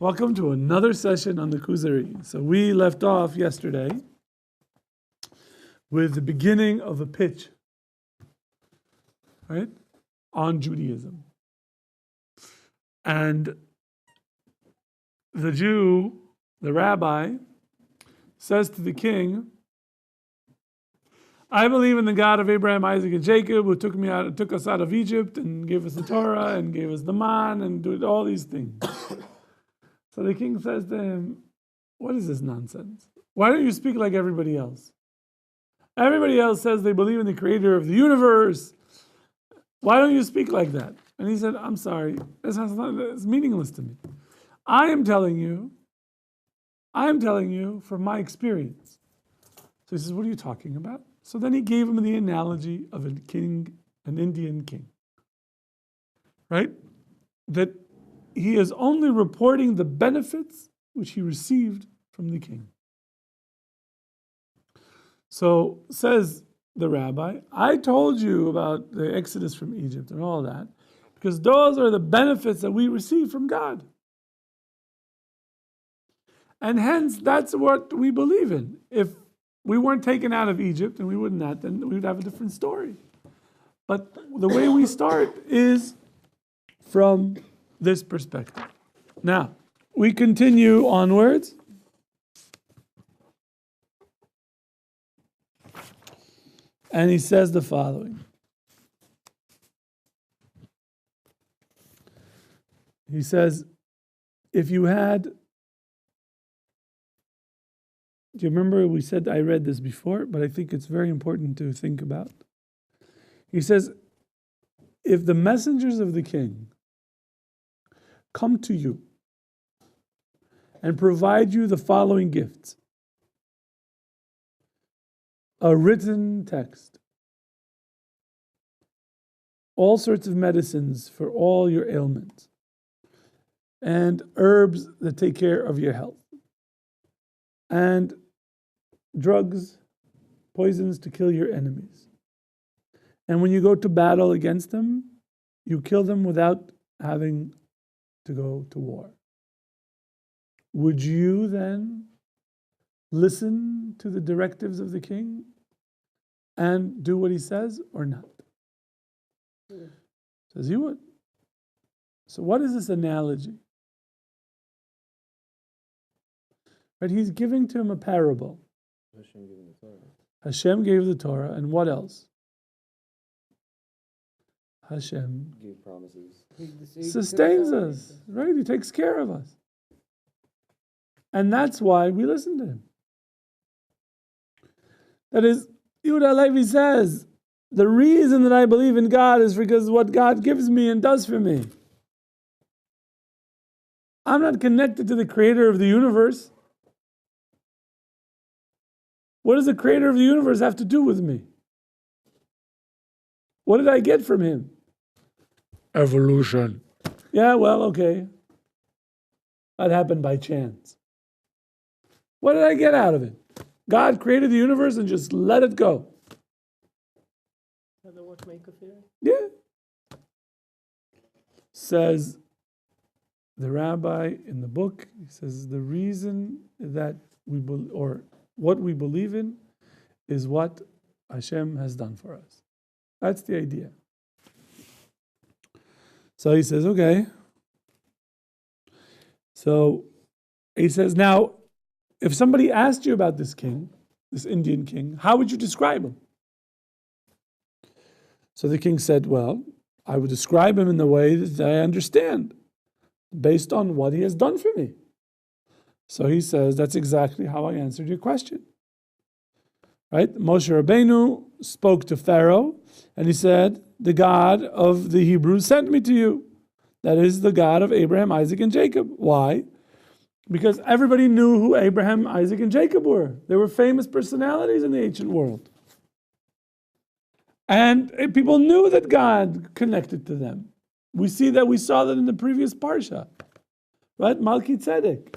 Welcome to another session on the Kuzari. So we left off yesterday with the beginning of a pitch, right, on Judaism. And the Jew, the rabbi, says to the king, I believe in the God of Abraham, Isaac, and Jacob, who took us out of Egypt and gave us the Torah and gave us the man and did all these things. So the king says to him, what is this nonsense? Why don't you speak like everybody else? Everybody else says they believe in the creator of the universe. Why don't you speak like that? And he said, I'm sorry, it's meaningless to me. I am telling you from my experience. So he says, what are you talking about? So then he gave him the analogy of a king, an Indian king. Right? That he is only reporting the benefits which he received from the king. So says the rabbi, I told you about the exodus from Egypt and all that, because those are the benefits that we receive from God. And hence, that's what we believe in. If we weren't taken out of Egypt, and we wouldn't that, then we would have a different story. But the way we start is from this perspective. Now, we continue onwards. And he says the following. He says, if you had, do you remember we said, I read this before, but I think it's very important to think about. He says, if the messengers of the king come to you and provide you the following gifts: a written text, all sorts of medicines for all your ailments, and herbs that take care of your health, and drugs, poisons to kill your enemies. And when you go to battle against them, you kill them without having to go to war. Would you then listen to the directives of the king and do what he says or not? Says he would. So what is this analogy? Right, he's giving to him a parable. Hashem gave the Torah, and what else? Hashem gave promises. Sustains us, right? He takes care of us. And that's why we listen to him. That is, Yehuda Levi says, the reason that I believe in God is because what God gives me and does for me. I'm not connected to the creator of the universe. What does the creator of the universe have to do with me? What did I get from him? Evolution. Yeah, well, okay. That happened by chance. What did I get out of it? God created the universe and just let it go. The watchmaker theory? Yeah. Says the rabbi in the book, he says the reason that what we believe in is what Hashem has done for us. That's the idea. So he says, okay. So he says, now, if somebody asked you about this king, this Indian king, how would you describe him? So the king said, well, I would describe him in the way that I understand, based on what he has done for me. So he says, that's exactly how I answered your question. Right? Moshe Rabbeinu spoke to Pharaoh, and he said, the God of the Hebrews sent me to you. That is the God of Abraham, Isaac, and Jacob. Why? Because everybody knew who Abraham, Isaac, and Jacob were. They were famous personalities in the ancient world. And people knew that God connected to them. We saw that in the previous Parsha. Right? Malki Tzedek.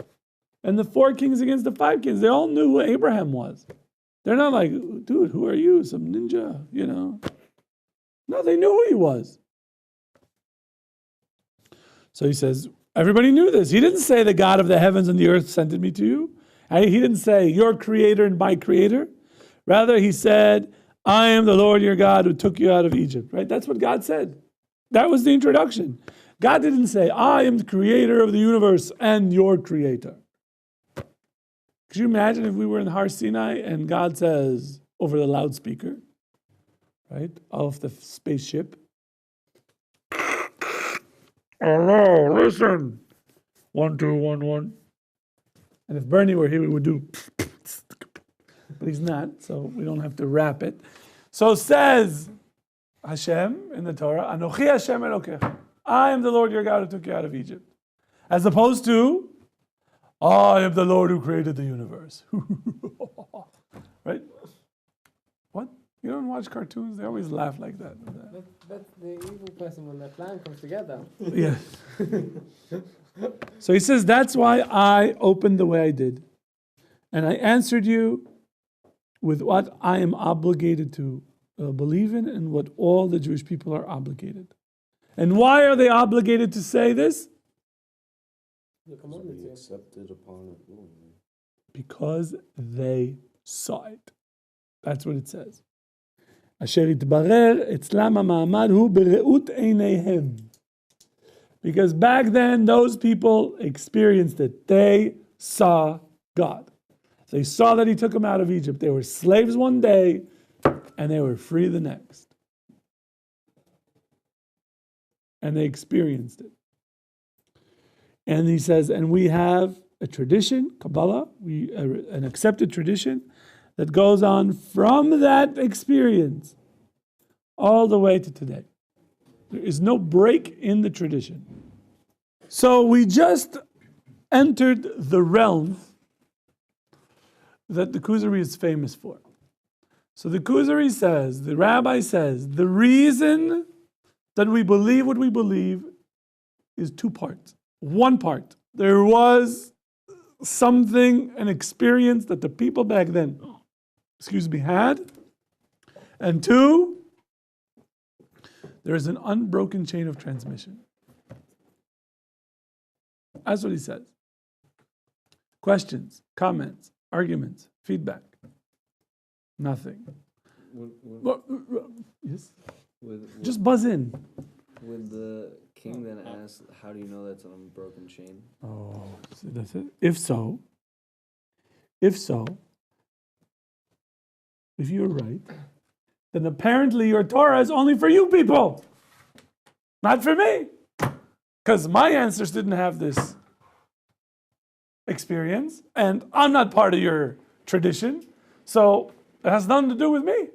And the 4 kings against the 5 kings. They all knew who Abraham was. They're not like, dude, who are you? Some ninja, No, they knew who he was. So he says, Everybody knew this. He didn't say the God of the heavens and the earth sent me to you. He didn't say your creator and my creator. Rather, he said, I am the Lord your God who took you out of Egypt. Right? That's what God said. That was the introduction. God didn't say, I am the creator of the universe and your creator. Could you imagine if we were in Har Sinai and God says over the loudspeaker, right, of the spaceship, hello, listen, 1, 2, 1, 1. And if Bernie were here, we would do, but he's not, so we don't have to wrap it. So says Hashem in the Torah, Anochi Hashem Elokecha. I am the Lord your God who took you out of Egypt. As opposed to, I am the Lord who created the universe. Right? What? You don't watch cartoons? They always laugh like that. That's the evil person when their plan comes together. Yeah. So he says, that's why I opened the way I did. And I answered you with what I am obligated to believe in and what all the Jewish people are obligated. And why are they obligated to say this? Accepted upon it willingly. Because they saw it. That's what it says. אשר התברר אצלם המעמד הוא בראות עיניהם. Because back then, those people experienced it. They saw God. They saw that he took them out of Egypt. They were slaves one day, and they were free the next. And they experienced it. And he says, and we have a tradition, Kabbalah, an accepted tradition, that goes on from that experience all the way to today. There is no break in the tradition. So we just entered the realm that the Kuzari is famous for. So the Kuzari says, the rabbi says, the reason that we believe what we believe is two parts. One part, there was something, an experience that the people back then, had. And two, there is an unbroken chain of transmission. That's what he says. Questions, comments, arguments, feedback. Nothing. Yes? Just buzz in. Would the king then ask, how do you know that's an unbroken chain? Oh, so that's it. If so, if you're right, then apparently your Torah is only for you people, not for me. Because my ancestors didn't have this experience, and I'm not part of your tradition, so it has nothing to do with me.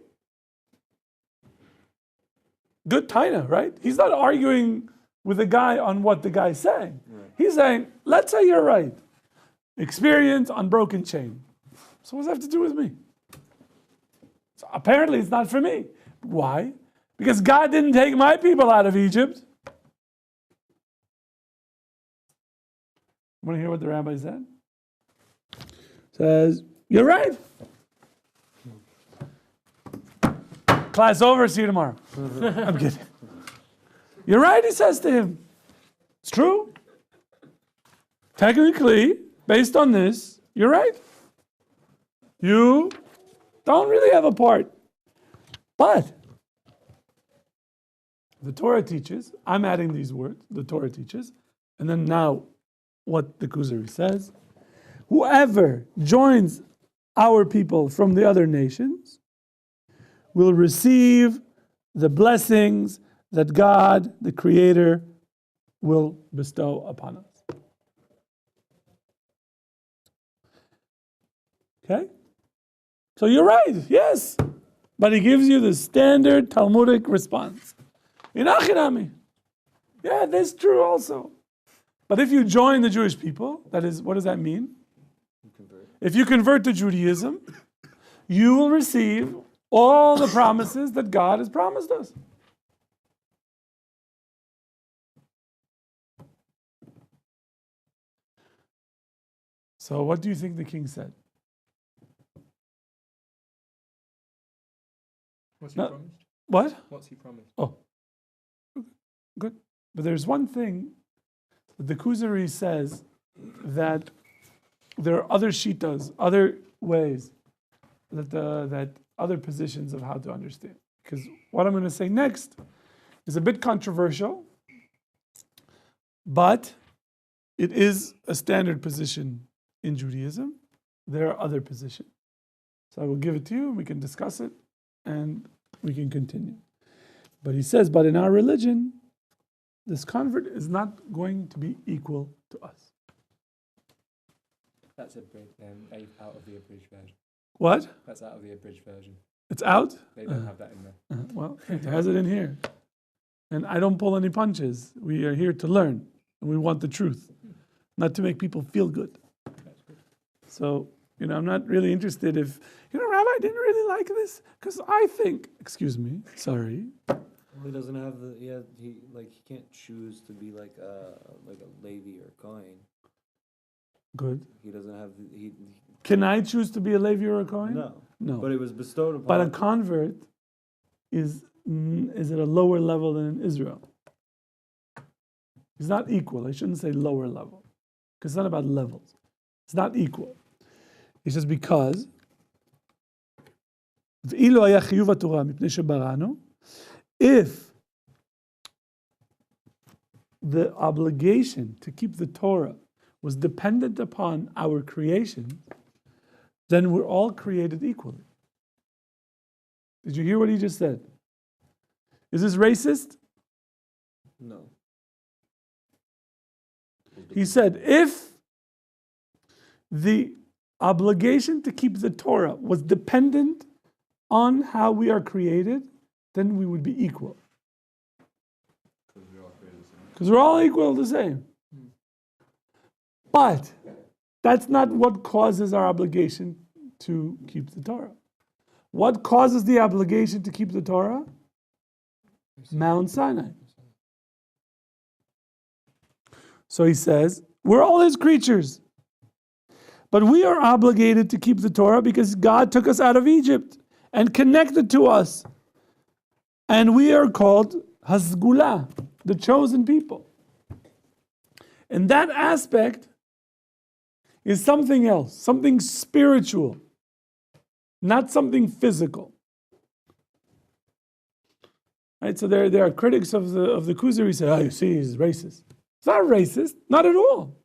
Good taina, right? He's not arguing with the guy on what the guy's saying. Right. He's saying, let's say you're right. Experience, unbroken chain. So what does that have to do with me? So apparently it's not for me. Why? Because God didn't take my people out of Egypt. Want to hear what the rabbi said? Says, you're right. Class over, see you tomorrow. I'm kidding. You're right, he says to him. It's true. Technically, based on this, you're right. You don't really have a part. But the Torah teaches, I'm adding these words, the Torah teaches, and then now what the Kuzari says, whoever joins our people from the other nations will receive the blessings that God, the Creator, will bestow upon us. Okay? So you're right, yes. But he gives you the standard Talmudic response. Inachinami. Yeah, that's true also. But if you join the Jewish people, that is, what does that mean? If you convert to Judaism, you will receive all the promises that God has promised us. So what do you think the king said? What's he promised? What? What's he promised? Oh, good. But there's one thing The Kuzari says that there are other shitas, other ways, that other positions of how to understand. Because what I'm going to say next is a bit controversial, but it is a standard position in Judaism. There are other positions. So I will give it to you, and we can discuss it, and we can continue. But he says, but in our religion, this convert is not going to be equal to us. That's out of the abridged version. What? That's out of the abridged version. It's out? They don't have that in there. Well, it has it in here. And I don't pull any punches. We are here to learn, and we want the truth, not to make people feel good. So, I'm not really interested if, Rabbi, I didn't really like this, because I think, excuse me, sorry. Well, he doesn't have he can't choose to be like a Levi or Kohen. Good. He doesn't have Can I choose to be a Levi or a Kohen? No. But it was bestowed upon. But a convert is at a lower level than in Israel. It's not equal. I shouldn't say lower level, because it's not about levels. It's not equal. It's just because if the obligation to keep the Torah was dependent upon our creation, then we're all created equally. Did you hear what he just said? Is this racist? No. He said, if the obligation to keep the Torah was dependent on how we are created, then we would be equal. Because we're all equal the same. But that's not what causes our obligation to keep the Torah. What causes the obligation to keep the Torah? Mount Sinai. So he says, we're all his creatures. But we are obligated to keep the Torah because God took us out of Egypt and connected to us. And we are called Hasgula, the chosen people. And that aspect is something else, something spiritual, not something physical. Right? So there are critics of the Kuzari who say, you see, he's racist. It's not racist, not at all.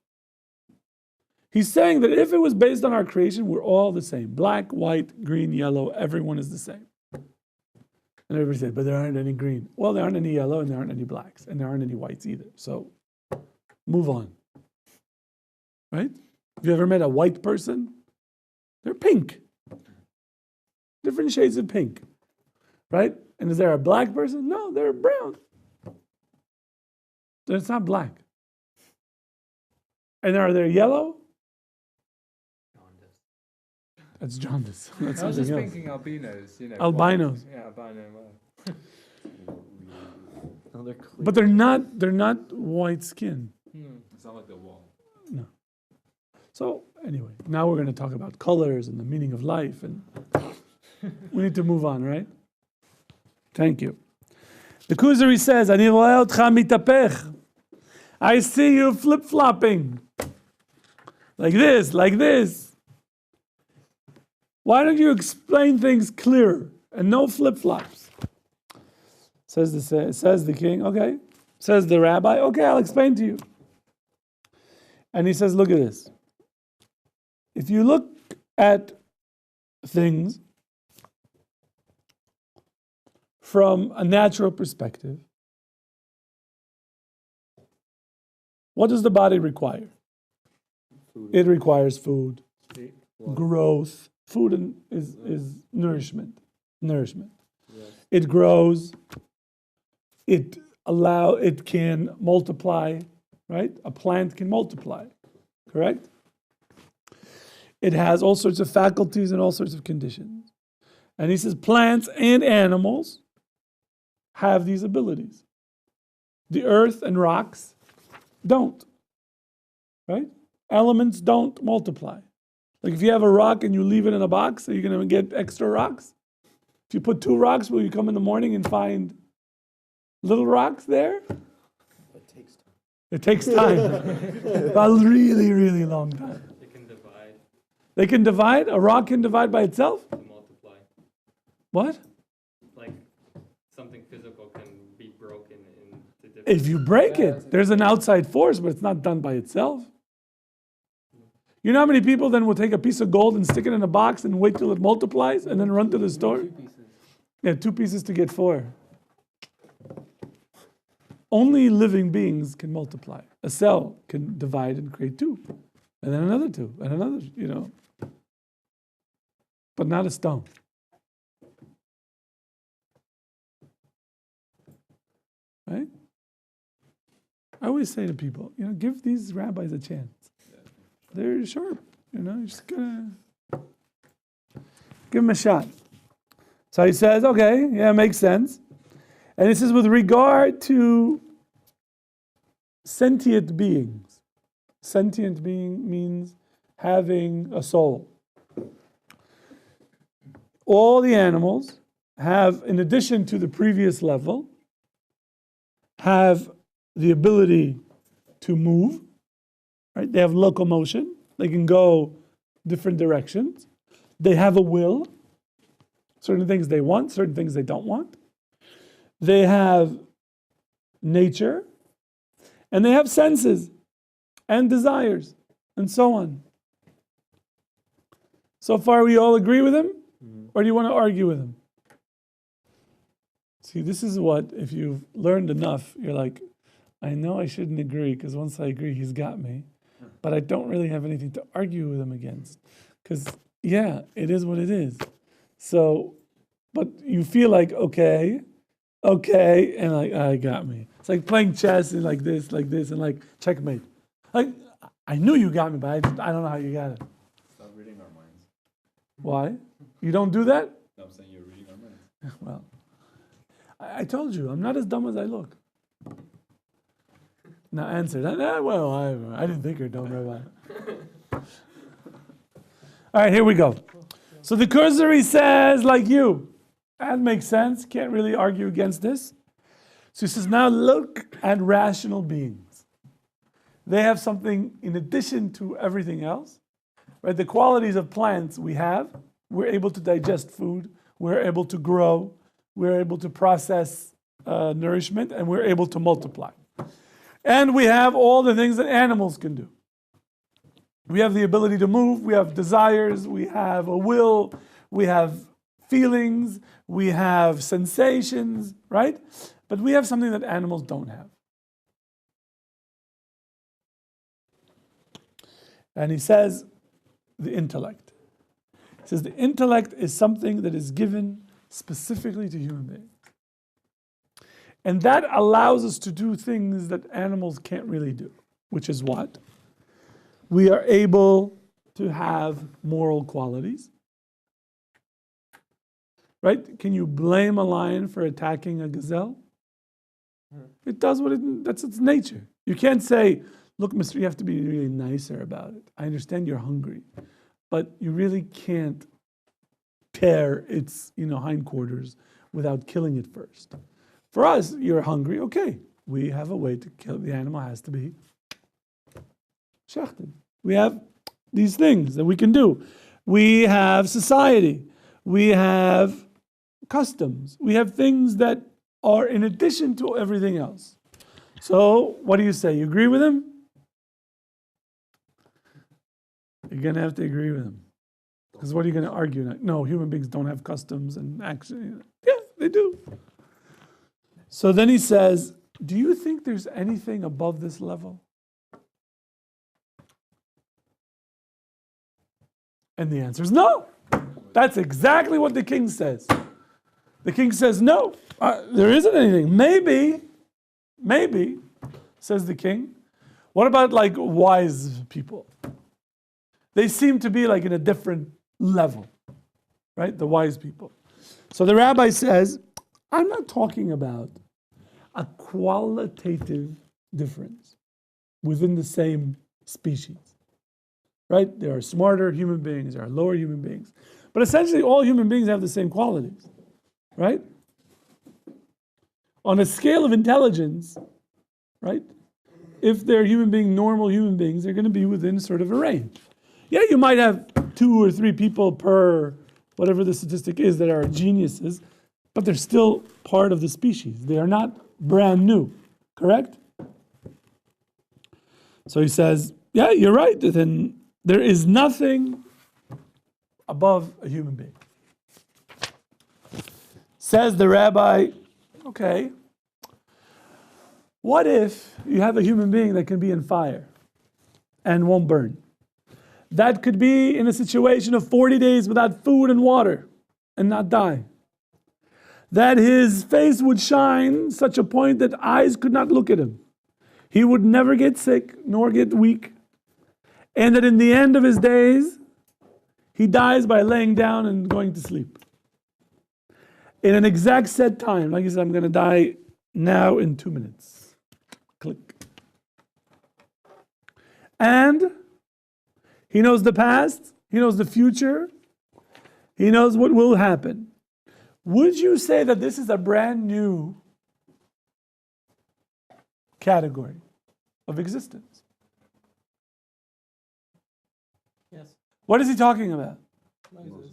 He's saying that if it was based on our creation, we're all the same. Black, white, green, yellow, everyone is the same. And everybody said, but there aren't any green. Well, there aren't any yellow, and there aren't any blacks, and there aren't any whites either. So, move on. Right? Have you ever met a white person? They're pink. Different shades of pink. Right? And is there a black person? No, they're brown. It's not black. And are there yellow? That's jaundice. That's I was just something else. thinking albinos, Albinos. White. Yeah, albino. No, they're clear. But they're not white skin. It's not like the wall. No. So anyway, now we're going to talk about colors and the meaning of life, and we need to move on, right? Thank you. The Kuzari says, "Ani roeh otcha mitapech." I see you flip-flopping. Like this. Why don't you explain things clearer and no flip-flops? Says the king, okay. Says the rabbi, okay, I'll explain to you. And he says, look at this. If you look at things from a natural perspective, what does the body require? Food. It requires food, Water. growth. Food is nourishment. Yes. It grows. It can multiply, right? A plant can multiply, correct? It has all sorts of faculties and all sorts of conditions. And he says plants and animals have these abilities. The earth and rocks don't, right? Elements don't multiply. Like if you have a rock and you leave it in a box, are you going to get extra rocks? If you put 2 rocks, will you come in the morning and find little rocks there? It takes time. It takes time. A really, really long time. They can divide They can divide? A rock can divide by itself? to multiply. What? Like something physical can be broken into different. If you break it, there's an outside force, but it's not done by itself. You know how many people then will take a piece of gold and stick it in a box and wait till it multiplies and then run to the store? 2 pieces. Yeah, 2 pieces to get 4. Only living beings can multiply. A cell can divide and create 2, and then another 2, and another, but not a stone. Right? I always say to people, give these rabbis a chance. They're sharp, you're just gonna give them a shot. So he says, okay, yeah, makes sense. And he says, with regard to sentient beings, sentient being means having a soul. All the animals have, in addition to the previous level, have the ability to move, right? They have locomotion. They can go different directions. They have a will. Certain things they want, certain things they don't want. They have nature. And they have senses and desires and so on. So far, we all agree with him? Or do you want to argue with him? See, this is what, if you've learned enough, you're like, I know I shouldn't agree, because once I agree, he's got me. But I don't really have anything to argue with him against. Because, yeah, it is what it is. So, but you feel like, okay, and like, I got me. It's like playing chess and like this, and like checkmate. Like, I knew you got me, but I don't know how you got it. Stop reading our minds. Why? You don't do that? No, I'm saying you're reading our minds. Well, I told you, I'm not as dumb as I look. Now answer that. Well, I didn't think you're dumb, Rabbi. All right, here we go. So the Kuzari says, like you. That makes sense. Can't really argue against this. So he says, now look at rational beings. They have something in addition to everything else. Right? The qualities of plants we have. We're able to digest food. We're able to grow. We're able to process nourishment. And we're able to multiply. And we have all the things that animals can do. We have the ability to move. We have desires. We have a will. We have feelings. We have sensations, right? But we have something that animals don't have. And he says, the intellect. He says the intellect is something that is given specifically to human beings. And that allows us to do things that animals can't really do, which is what? We are able to have moral qualities. Right? Can you blame a lion for attacking a gazelle? It does that's its nature. You can't say, look, mister, you have to be really nicer about it. I understand you're hungry, but you really can't tear its hindquarters without killing it first. For us, you're hungry, okay. We have a way to kill. The animal has to be shechted. We have these things that we can do. We have society. We have customs. We have things that are in addition to everything else. So, what do you say? You agree with him? You're going to have to agree with him. Because what are you going to argue? No, human beings don't have customs and action. Yeah, they do. So then he says, do you think there's anything above this level? And the answer is no. That's exactly what the king says. The king says, no, there isn't anything. Maybe, says the king. What about like wise people? They seem to be like in a different level, right? The wise people. So the rabbi says, I'm not talking about a qualitative difference within the same species, right? There are smarter human beings, there are lower human beings. But essentially all human beings have the same qualities, right? On a scale of intelligence, right? if they're normal human beings, they're going to be within sort of a range. Yeah, you might have 2 or 3 people per whatever the statistic is that are geniuses, but they're still part of the species. They are not brand new, correct? So he says, yeah, you're right. Then there is nothing above a human being. Says the rabbi, okay, what if you have a human being that can be in fire and won't burn? That could be in a situation of 40 days without food and water and not die. That his face would shine such a point that eyes could not look at him. He would never get sick nor get weak. And that in the end of his days, he dies by laying down and going to sleep. In an exact set time, like he said, I'm going to die now in 2 minutes. Click. And he knows the past, he knows the future, he knows what will happen. Would you say that this is a brand new category of existence? Yes. What is he talking about? Moses.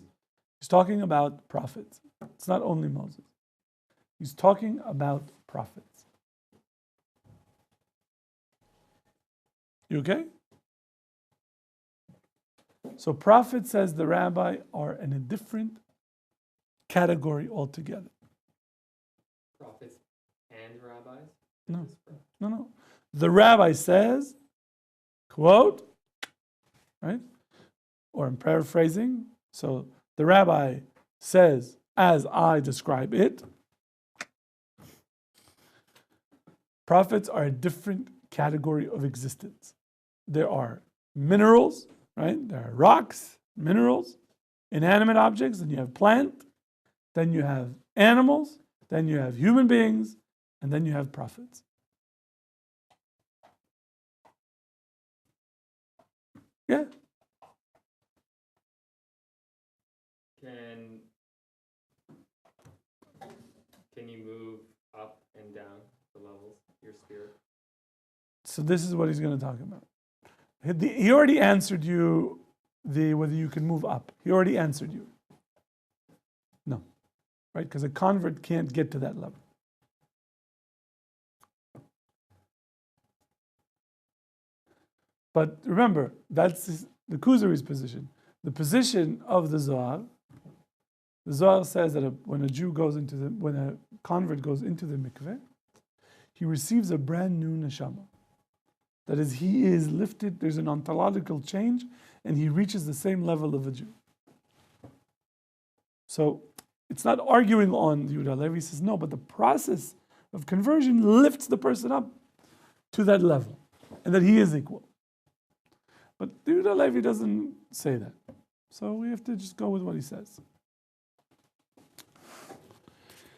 He's talking about prophets. It's not only Moses. He's talking about prophets. You okay? So prophets, says the rabbi, are in a different category altogether. Prophets and rabbis? No. No. The rabbi says, quote, right? Or I'm paraphrasing. So the rabbi says, as I describe it, prophets are a different category of existence. There are minerals, right? There are rocks, minerals, inanimate objects, then you have plant, then you have animals, then you have human beings, and then you have prophets. Yeah. Can you move up and down the levels, your spirit? So this is what he's going to talk about. He already answered you whether you can move up. He already answered you. No. Right? Because a convert can't get to that level. But remember, that's the Kuzari's position. The position of the Zohar says that when a convert goes into the mikveh, he receives a brand new neshama. That is, he is lifted, there's an ontological change, and he reaches the same level of a Jew. So it's not arguing on Yehuda Levi. He says, no, but the process of conversion lifts the person up to that level, and that he is equal. But Yehuda Levi doesn't say that. So we have to just go with what he says.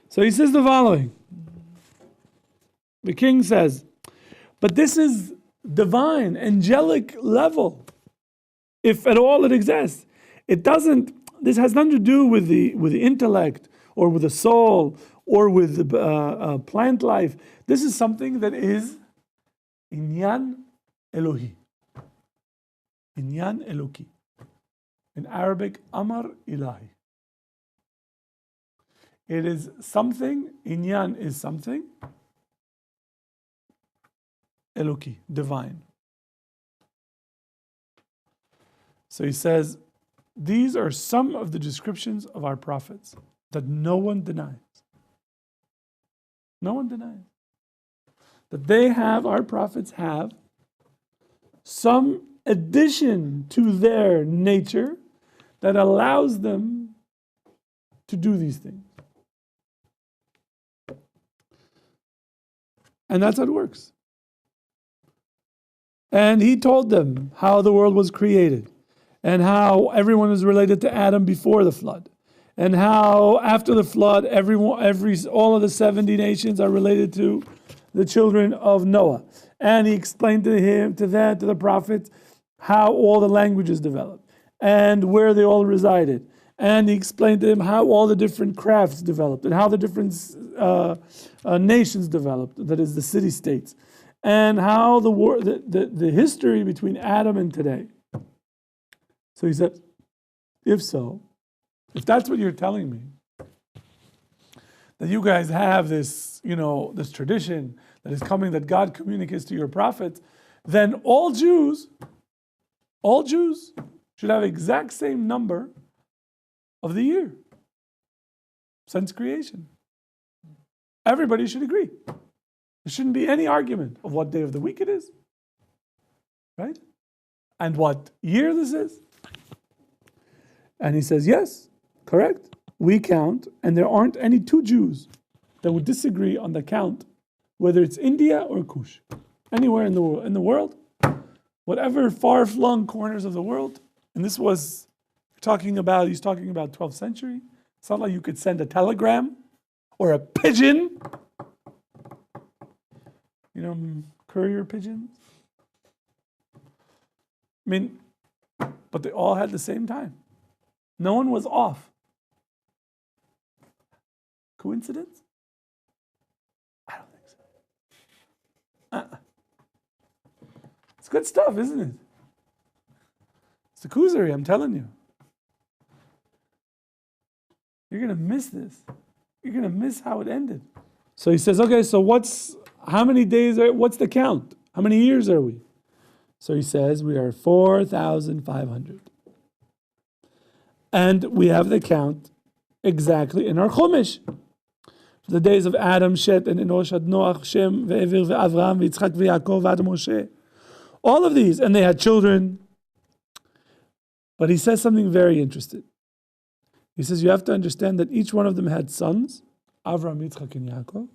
So he says the following. The king says, but this is divine, angelic level, if at all it exists. This has nothing to do with the intellect or with the soul or with the plant life. This is something that is inyan Elohi. Inyan Eloki. In Arabic, Amar Ilahi. It is something, inyan is something, Eloki, divine. So he says, these are some of the descriptions of our prophets that no one denies. No one denies. That our prophets have some addition to their nature that allows them to do these things. And that's how it works. And he told them how the world was created, and how everyone is related to Adam before the flood, and how after the flood, all of the 70 nations are related to the children of Noah. And he explained to the prophets, how all the languages developed, and where they all resided. And he explained to them how all the different crafts developed, and how the different nations developed, that is the city-states. and how the history between Adam and today. So he said, if so, if that's what you're telling me, that you guys have this, this tradition that is coming, that God communicates to your prophets, then all Jews should have exact same number of the year since creation. Everybody should agree. There shouldn't be any argument of what day of the week it is, right? And what year this is. And he says, yes, correct. We count, and there aren't any two Jews that would disagree on the count, whether it's India or Kush, anywhere in the world, whatever far-flung corners of the world. And this was he's talking about 12th century. It's not like you could send a telegram or a pigeon, courier pigeons. I mean, but they all had the same time. No one was off. Coincidence? I don't think so. It's good stuff, isn't it? It's the Kuzari, I'm telling you. You're going to miss this. You're going to miss how it ended. So he says, okay, so how many days what's the count? How many years are we? So he says, we are 4,500. And we have the count exactly in our Chumash. The days of Adam, Shet, and Enosh, Ad Noach, Shem, Ve'evir, Ve'avram, Ve'yitzchak, Ve'yakov, Ad Moshe. All of these, and they had children. But he says something very interesting. He says you have to understand that each one of them had sons, Avram, Yitzchak, and Yaakov.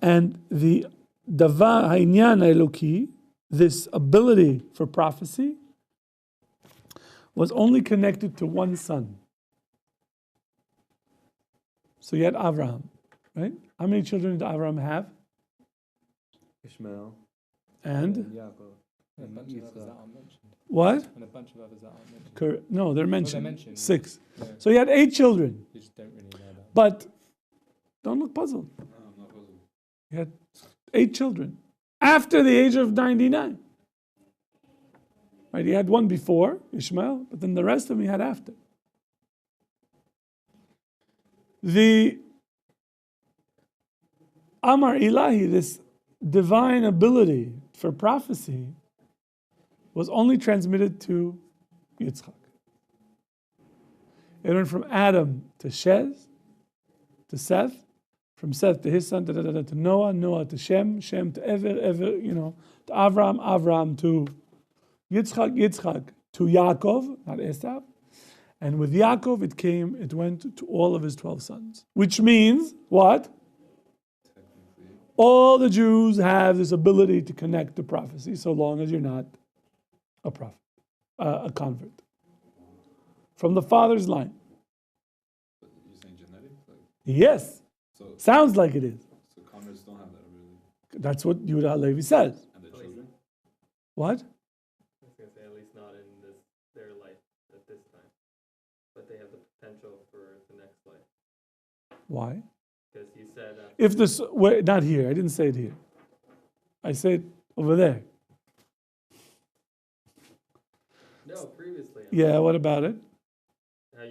And the Davar Ha'inyan Eloki, this ability for prophecy, was only connected to one son. So you had Avraham, right? How many children did Avraham have? Ishmael. And? Yaakov. And a bunch of others that aren't mentioned. What? And a bunch of others that aren't mentioned. No, they're mentioned. mentioned. 6. Yeah. So he had 8 children. You just don't really know that. But don't look puzzled. No, I'm not puzzled. He had 8 children after the age of 99. Right? He had one before, Ishmael, but then the rest of them he had after. The Amar Ilahi, this divine ability for prophecy, was only transmitted to Yitzchak. It went from Adam to Shez, to Seth, from Seth to his son, to Noah, Noah to Shem, Shem to Ever, to Avram, Avram to Yitzchak, Yitzchak to Yaakov, not Esav. And with Yaakov, it went to all of his 12 sons. Which means, what? All the Jews have this ability to connect to prophecy, so long as you're not a prophet, a convert. From the father's line. But you're saying genetic? Yes. So Sounds like it is. converts don't have that ability. That's what Yehuda Halevi says. And the children? What? I was going to say, at least not in their life at this time. But they have the potential for the next life. Why? Because he said... If this, not here, I didn't say it here. I said over there. no, previously. Yeah, what about it?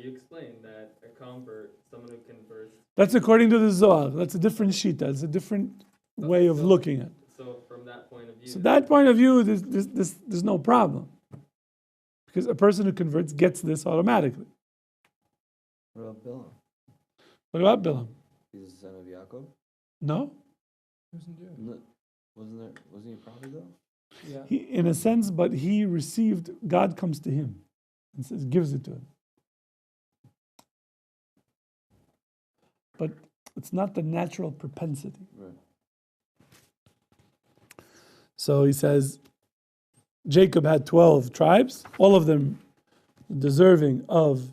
You explained that a convert, someone who converts... That's according to the Zohar. That's a different shita. It's a different way of looking at it. So from that point of view... So that point of view, there's no problem. Because a person who converts gets this automatically. What about Bilam? What about Bilam? He's the son of Yaakov? No? Wasn't Jewish. No, wasn't he a prophet though? Yeah. He, in a sense, but he received, God comes to him and says, gives it to him. But it's not the natural propensity. Right. So he says, Jacob had 12 tribes, all of them deserving of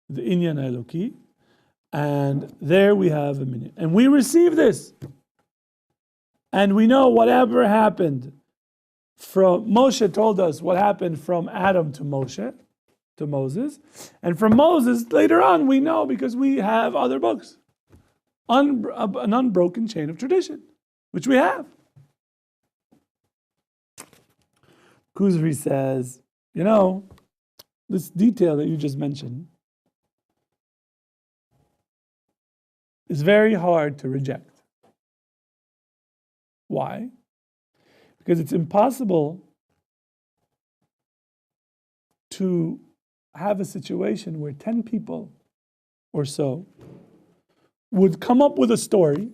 the Inyan Eloki. And there we have a minyan. And we receive this. And we know whatever happened from Moshe told us what happened from Adam to Moshe, to Moses. And from Moses, later on, we know because we have other books. An unbroken chain of tradition, which we have. Kuzari says, you know, this detail that you just mentioned is very hard to reject. Why? Because it's impossible to have a situation where 10 people or so would come up with a story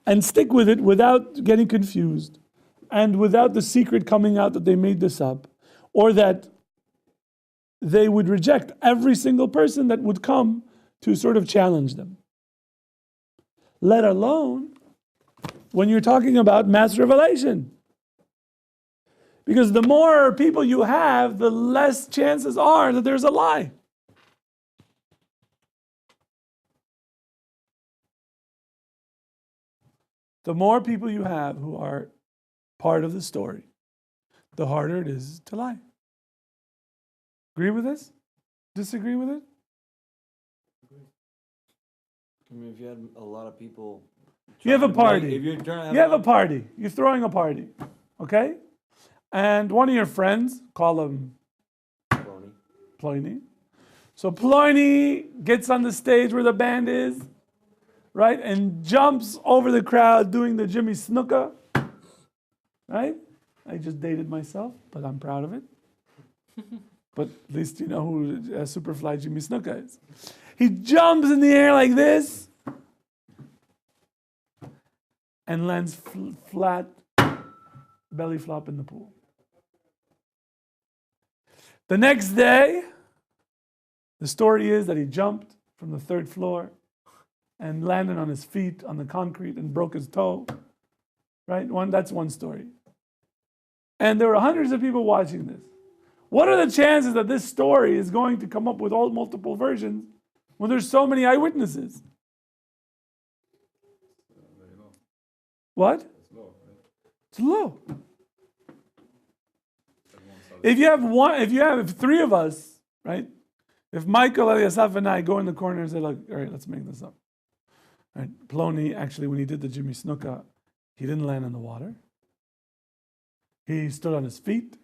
and stick with it without getting confused and without the secret coming out that they made this up, or that they would reject every single person that would come to sort of challenge them. Let alone when you're talking about mass revelation. Because the more people you have, the less chances are that there's a lie. The more people you have who are part of the story, the harder it is to lie. Agree with this? Disagree with it? I mean, if you had a lot of people... You have a party. If you're trying to have You have a party. You're throwing a party. Okay? And one of your friends, call him Pliny. So Pliny gets on the stage where the band is, right? And jumps over the crowd doing the Jimmy Snuka. Right? I just dated myself, but I'm proud of it. But at least you know who Superfly Jimmy Snuka is. He jumps in the air like this and lands flat, belly flop in the pool. The next day, the story is that he jumped from the 3rd floor and landed on his feet on the concrete and broke his toe. Right? That's one story. And there were hundreds of people watching this. What are the chances that this story is going to come up with all multiple versions when there's so many eyewitnesses? Very low. What? It's low, right? It's low. Everyone saw If you have 3 of us, right? If Michael, Eliasaf, and I go in the corner and say, look, all right, let's make this up. Right? Plony, actually, when he did the Jimmy Snuka, he didn't land in the water. He stood on his feet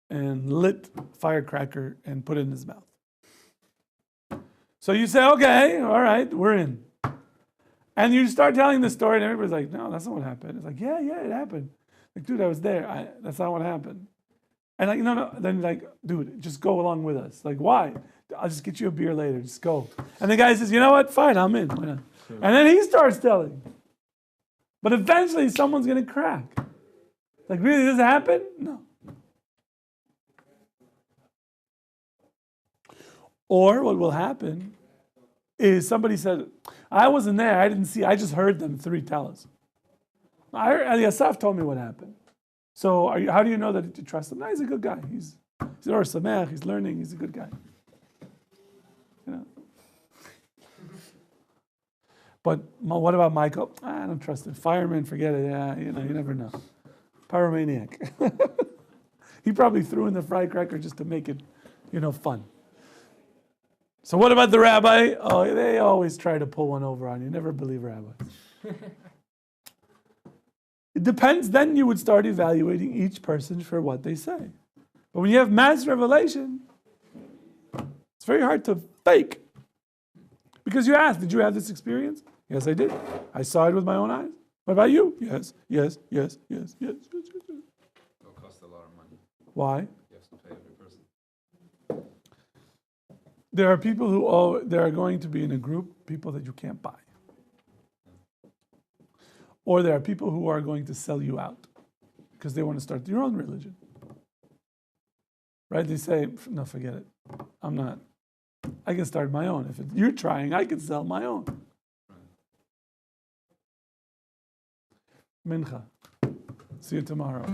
and lit firecracker and put it in his mouth. So you say, okay, all right, we're in. And you start telling the story, and everybody's like, no, that's not what happened. It's like, yeah, it happened. Like, dude, I was there. That's not what happened. And like, no. Then like, dude, just go along with us. Like, why? I'll just get you a beer later. Just go. And the guy says, you know what? Fine, I'm in. Why not? And then he starts telling. But eventually, someone's going to crack. Like, really, does it happen? No. Or what will happen is somebody said, I wasn't there, I didn't see, I just heard them 3 tell us. Eliasaf told me what happened. So how do you know that you trust him? No, he's a good guy. He's Or Samech, he's learning, he's a good guy. You know. But what about Michael? I don't trust him. Fireman, forget it. Yeah, you never know. Pyromaniac. He probably threw in the firecracker just to make it, fun. So what about the rabbi? Oh, they always try to pull one over on you. Never believe rabbis. It depends. Then you would start evaluating each person for what they say. But when you have mass revelation, it's very hard to fake. Because you ask, did you have this experience? Yes, I did. I saw it with my own eyes. What about you? Yes. It'll cost a lot of money. Why? You have to pay every person. There are people there are going to be in a group, people that you can't buy. Or there are people who are going to sell you out because they want to start their own religion. Right? They say, no, forget it. I'm not. I can start my own. If you're trying, I can sell my own. Mincha. See you tomorrow.